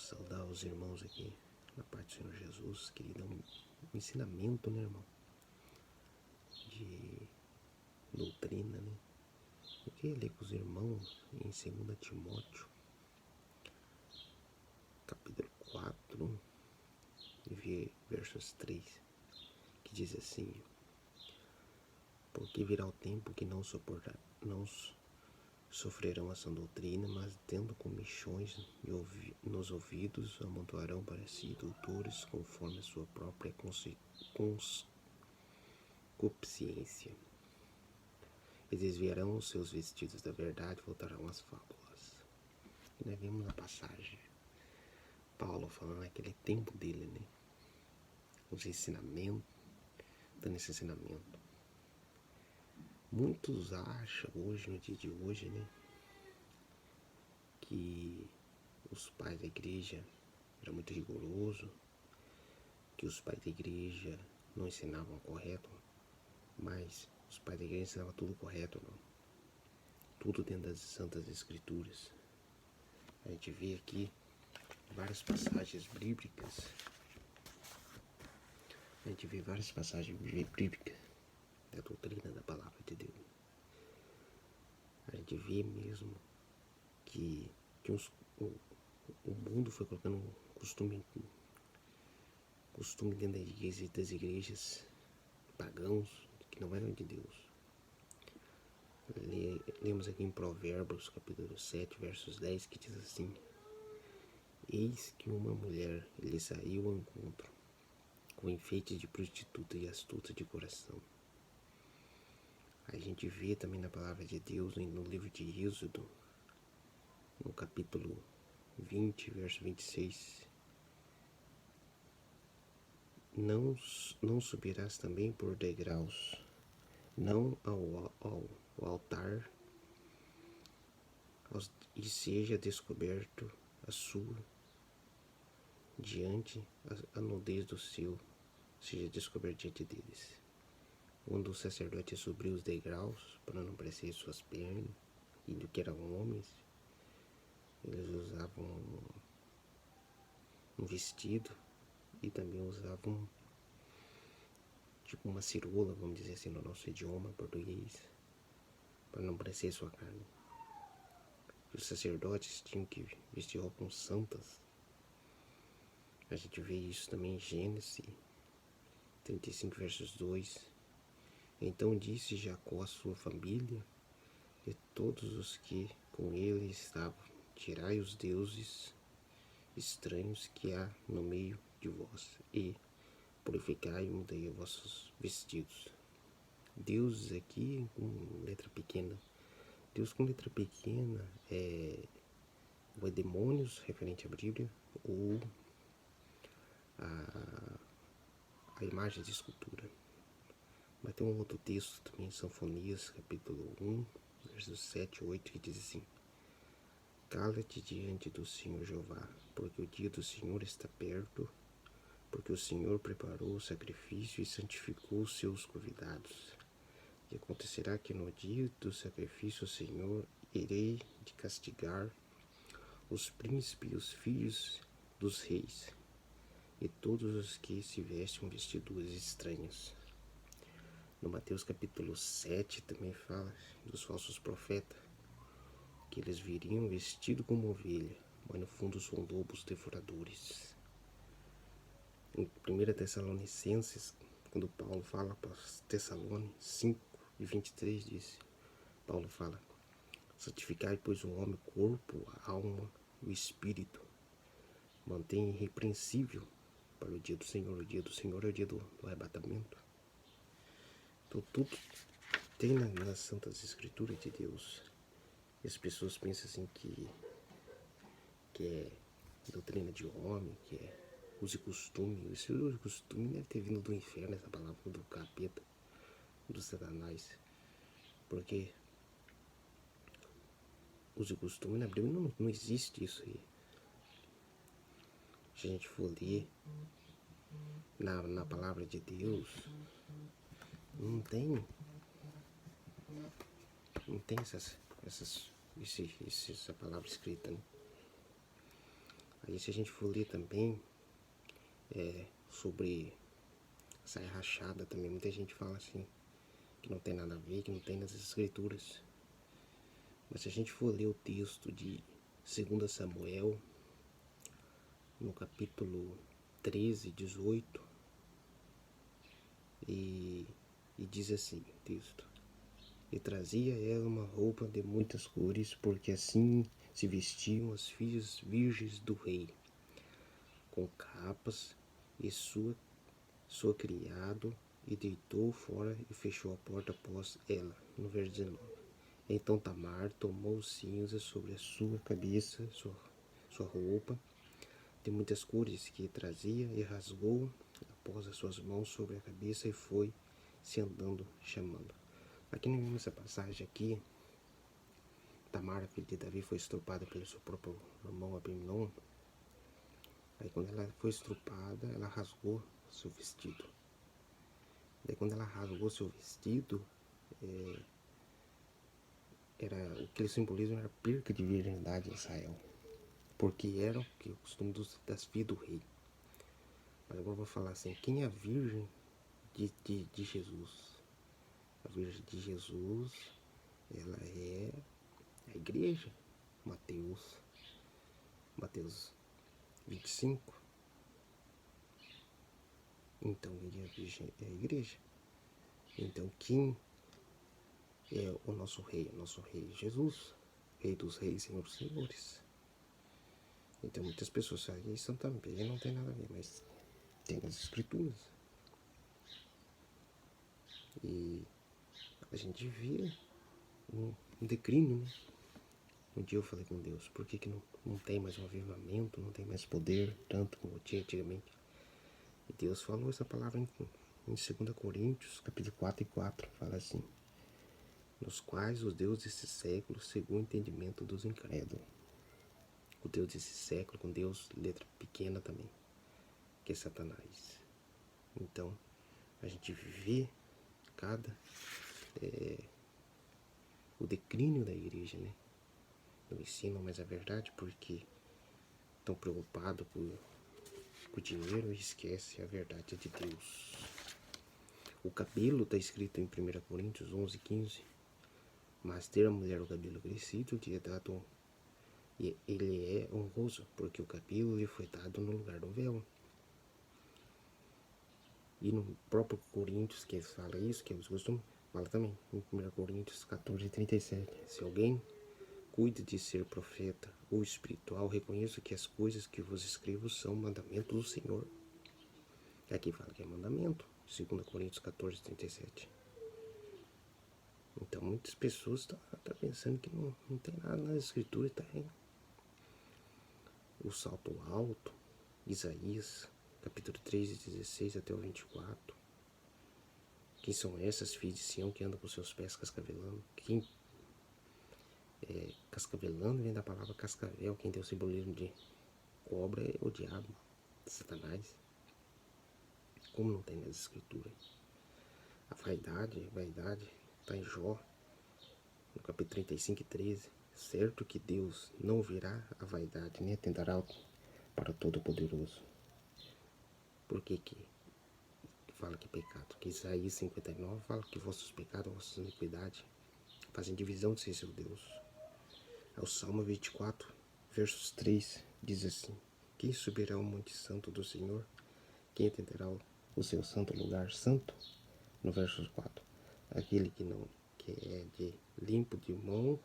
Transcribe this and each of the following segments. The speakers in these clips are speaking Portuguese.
saudar os irmãos aqui na parte do Senhor Jesus. Queria dar um ensinamento, né, irmão? De doutrina, né? Eu queria ler com os irmãos em 2 Timóteo, capítulo 4, e ver versos 3, que diz assim: porque virá o tempo que não sofrerão a sã doutrina, mas tendo comichões nos ouvidos, amontoarão para si doutores conforme a sua própria concupiscência. E desviarão os seus vestidos da verdade e voltarão às fábulas. E nós vemos na passagem Paulo falando naquele tempo dele, né? Os ensinamentos, dando esse ensinamento. Muitos acham hoje, no dia de hoje, né, que os pais da igreja eram muito rigorosos, que os pais da igreja não ensinavam correto, mas os pais da igreja ensinavam tudo correto, não. Tudo dentro das Santas Escrituras. A gente vê aqui várias passagens bíblicas. A gente vê várias passagens bíblicas da doutrina da palavra de Deus. A gente vê mesmo que o mundo foi colocando um costume dentro das igrejas pagãos que não eram de Deus. Lemos aqui em Provérbios, capítulo 7, versos 10, que diz assim: eis que uma mulher lhe saiu ao encontro, com enfeites de prostituta e astuta de coração. A gente vê também na palavra de Deus, no livro de Êxodo, no capítulo 20, verso 26, não subirás também por degraus, não ao altar, e seja descoberto a sua diante, a nudez do seu, seja descoberto diante deles. Quando o sacerdote subiu os degraus, para não parecer suas pernas, e do que eram homens, eles usavam um vestido e também usavam tipo uma cirola, vamos dizer assim, no nosso idioma português, para não parecer sua carne. E os sacerdotes tinham que vestir roupas santas. A gente vê isso também em Gênesis 35, versos 2. Então disse Jacó à sua família e todos os que com ele estavam: tirai os deuses estranhos que há no meio de vós, e purificai e mudei os vossos vestidos. Deus aqui com letra pequena. Deus com letra pequena ou demônios, referente à Bíblia, ou a imagem de escultura. Mas tem um outro texto também, Sinfonias, capítulo 1, versos 7 e 8, que diz assim: cala-te diante do Senhor Jeová, porque o dia do Senhor está perto, porque o Senhor preparou o sacrifício e santificou os seus convidados. E acontecerá que no dia do sacrifício o Senhor irei de castigar os príncipes e os filhos dos reis, e todos os que se vestem vestiduras estranhas. No Mateus capítulo 7 também fala dos falsos profetas, que eles viriam vestidos como ovelha, mas no fundo são lobos devoradores. Em 1 Tessalonicenses, quando Paulo fala para os Tessalonicenses 5 e 23, diz, Paulo fala: santificai, pois, o homem, o corpo, a alma e o espírito, mantenha irrepreensível para o dia do Senhor. O dia do Senhor é o dia do arrebatamento. Então tudo tem nas Santas Escrituras de Deus. E as pessoas pensam assim que é doutrina de homem, que é uso e costume. Esse uso e costume deve ter vindo do inferno, essa palavra, do capeta, do Satanás. Porque uso e costume na Bíblia não existe isso aí. Se a gente for ler na palavra de Deus, não tem essa palavra escrita, né? Aí se a gente for ler também sobre saia rachada também, muita gente fala assim, que não tem nada a ver, que não tem nas escrituras. Mas se a gente for ler o texto de 2 Samuel, no capítulo 13, 18, e diz assim o texto: E trazia ela uma roupa de muitas cores, porque assim se vestiam as filhas virgens do rei, com capas, e sua criado, e deitou fora e fechou a porta após ela. No verso 19. Então Tamar tomou cinza sobre a sua cabeça, sua roupa, de muitas cores que trazia, e rasgou após as suas mãos sobre a cabeça, e foi se andando, chamando. Aqui nessa passagem aqui, Tamar, filha de Davi, foi estrupada pelo seu próprio irmão Abimelon. Aí quando ela foi estrupada, ela rasgou seu vestido. Daí quando ela rasgou seu vestido, o que ele simbolismo era a perca de virgindade em Israel. Porque era o que o costume das filhas do rei. Mas agora eu vou falar assim, quem é a virgem de Jesus? A virgem de Jesus, ela é a igreja. Mateus 25. Então ele é a virgem, é a igreja. Então quem é o nosso rei? O nosso rei é Jesus, Rei dos reis, Senhor dos senhores. Então muitas pessoas falam que isso também não tem nada a ver, mas tem nas escrituras. E a gente vê um declínio, né? Um dia eu falei com Deus, por que não tem mais um avivamento, não tem mais poder, tanto como tinha antigamente? E Deus falou essa palavra em 2 Coríntios, capítulo 4 e 4, fala assim: nos quais os deuses desse século segundo o entendimento dos incrédulos. O Deus desse século, com Deus, letra pequena também, que é Satanás. Então, a gente vê o declínio da igreja, né? Não ensinam mais a verdade porque estão preocupados com o dinheiro e esquecem a verdade de Deus. O cabelo está escrito em 1 Coríntios 11, 15. Mas ter a mulher o cabelo crescido lhe é dado, e ele é honroso, porque o cabelo lhe foi dado no lugar do véu. E no próprio Coríntios, que fala isso, que é os costumes, fala também, em 1 Coríntios 14, 37. Se alguém cuide de ser profeta ou espiritual, reconheça que as coisas que vos escrevo são mandamentos do Senhor. Aqui fala que é mandamento, 2 Coríntios 14, 37. Então muitas pessoas estão pensando que não tem nada na escritura, está aí. O salto alto, Isaías, capítulo 3, 16 até o 24. Quem são essas filhas de Sião que andam com seus pés cascavelando? Quem cascavelando vem da palavra cascavel. Quem deu o simbolismo de cobra é o diabo, Satanás. Como não tem nas escrituras? A vaidade está em Jó, no capítulo 35 e 13. Certo que Deus não virá a vaidade, nem atentará para Todo-Poderoso. Por que fala que pecado? Que Isaías 59 fala que vossos pecados, vossas iniquidades fazem divisão de ser seu Deus. O Salmo 24, versos 3, diz assim: quem subirá ao monte santo do Senhor? Quem entenderá o seu santo lugar santo? No verso 4, aquele que é de limpo de mão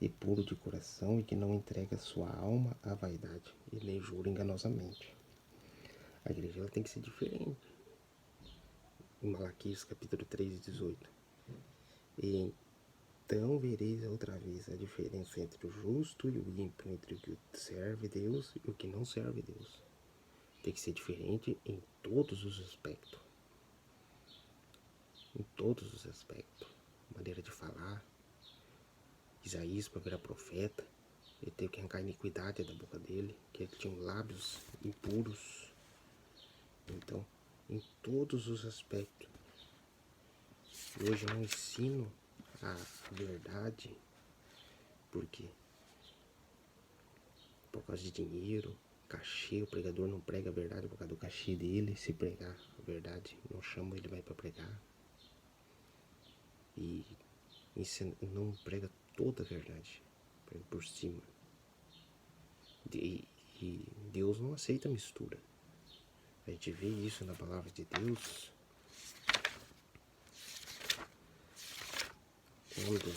e puro de coração, e que não entrega sua alma à vaidade e nem jura enganosamente. A igreja ela tem que ser diferente. Em Malaquias capítulo 3, 18. E então vereis outra vez a diferença entre o justo e o ímpio, entre o que serve Deus e o que não serve Deus. Tem que ser diferente em todos os aspectos. Em todos os aspectos. Maneira de falar. Isaías, para virar profeta, ele teve que arrancar a iniquidade da boca dele, que ele tinha lábios impuros. Então, em todos os aspectos. Hoje eu não ensino a verdade, porque por causa de dinheiro, cachê. O pregador não prega a verdade por causa do cachê dele. Se pregar a verdade, não chama ele mais para pregar. E não prega toda a verdade, prega por cima. E Deus não aceita mistura. A gente vê isso na palavra de Deus quando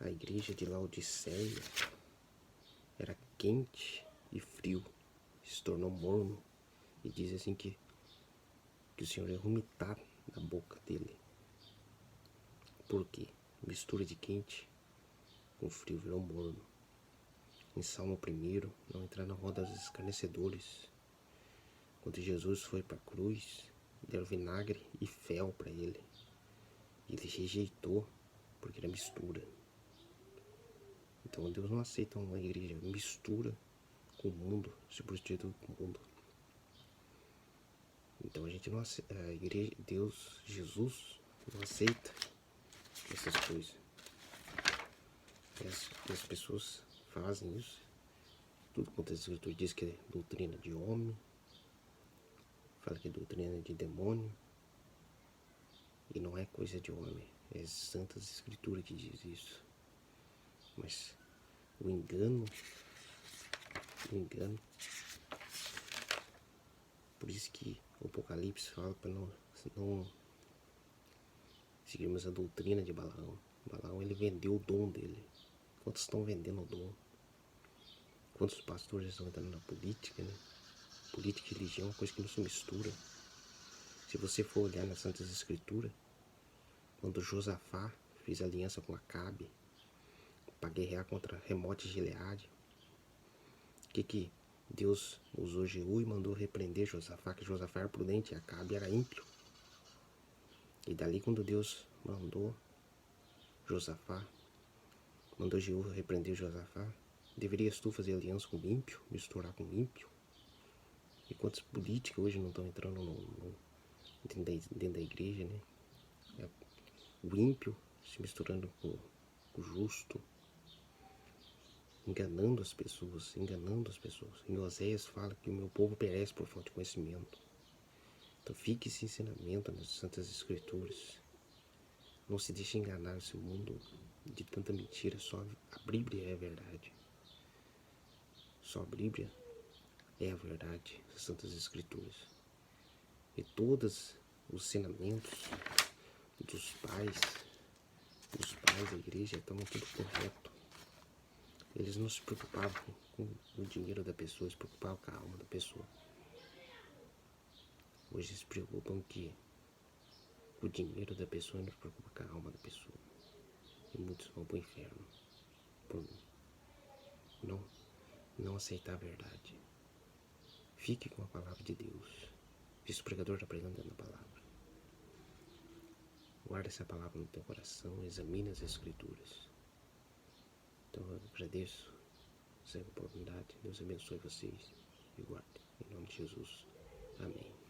a igreja de Laodiceia era quente e frio, se tornou morno, e diz assim que o Senhor ia vomitar da boca dele. Por quê? Mistura de quente com frio virou morno. Em Salmo 1, não entrar na roda dos escarnecedores. Quando Jesus foi para a cruz, deram vinagre e fel para ele. Ele rejeitou porque era mistura. Então Deus não aceita uma igreja mistura com o mundo, se prostitui com o mundo. Então a gente não aceita, a igreja, Deus, Jesus, não aceita essas coisas. E as pessoas fazem isso. Tudo quanto a Escritura diz que é doutrina de homem, fala que é doutrina de demônio, e não é coisa de homem, é Santas Escrituras que diz isso. Mas o engano, por isso que o Apocalipse fala para não seguirmos a doutrina de Balaão. Balaão, ele vendeu o dom dele. Quantos estão vendendo o dom? Quantos pastores estão entrando na política, né? Política e religião é uma coisa que não se mistura. Se você for olhar nas Santas Escrituras, quando Josafá fez aliança com Acabe para guerrear contra Remote e Gileade, o que Deus usou Jeú e mandou repreender Josafá, que Josafá era prudente e Acabe era ímpio. E dali, quando Deus mandou Jeú repreender Josafá, deverias tu fazer aliança com o ímpio, misturar com o ímpio? E quantas políticas hoje não estão entrando dentro da igreja, né? O ímpio se misturando com o justo, enganando as pessoas. Em Oséias fala que o meu povo perece por falta de conhecimento. Então fique esse ensinamento nas Santas Escrituras. Não se deixe enganar esse mundo de tanta mentira. Só a Bíblia é a verdade. Só a Bíblia é a verdade, as Santas Escrituras. E todos os ensinamentos dos pais da igreja estavam tudo correto. Eles não se preocupavam com o dinheiro da pessoa, se preocupavam com a alma da pessoa. Hoje se preocupam que o dinheiro da pessoa não se preocupa com a alma da pessoa. E muitos vão para o inferno por não aceitar a verdade. Fique com a palavra de Deus. Se o pregador está pregando dentro da palavra, guarda essa palavra no teu coração, examine as Escrituras. Então eu agradeço essa oportunidade. Deus abençoe vocês e guarde. Em nome de Jesus. Amém.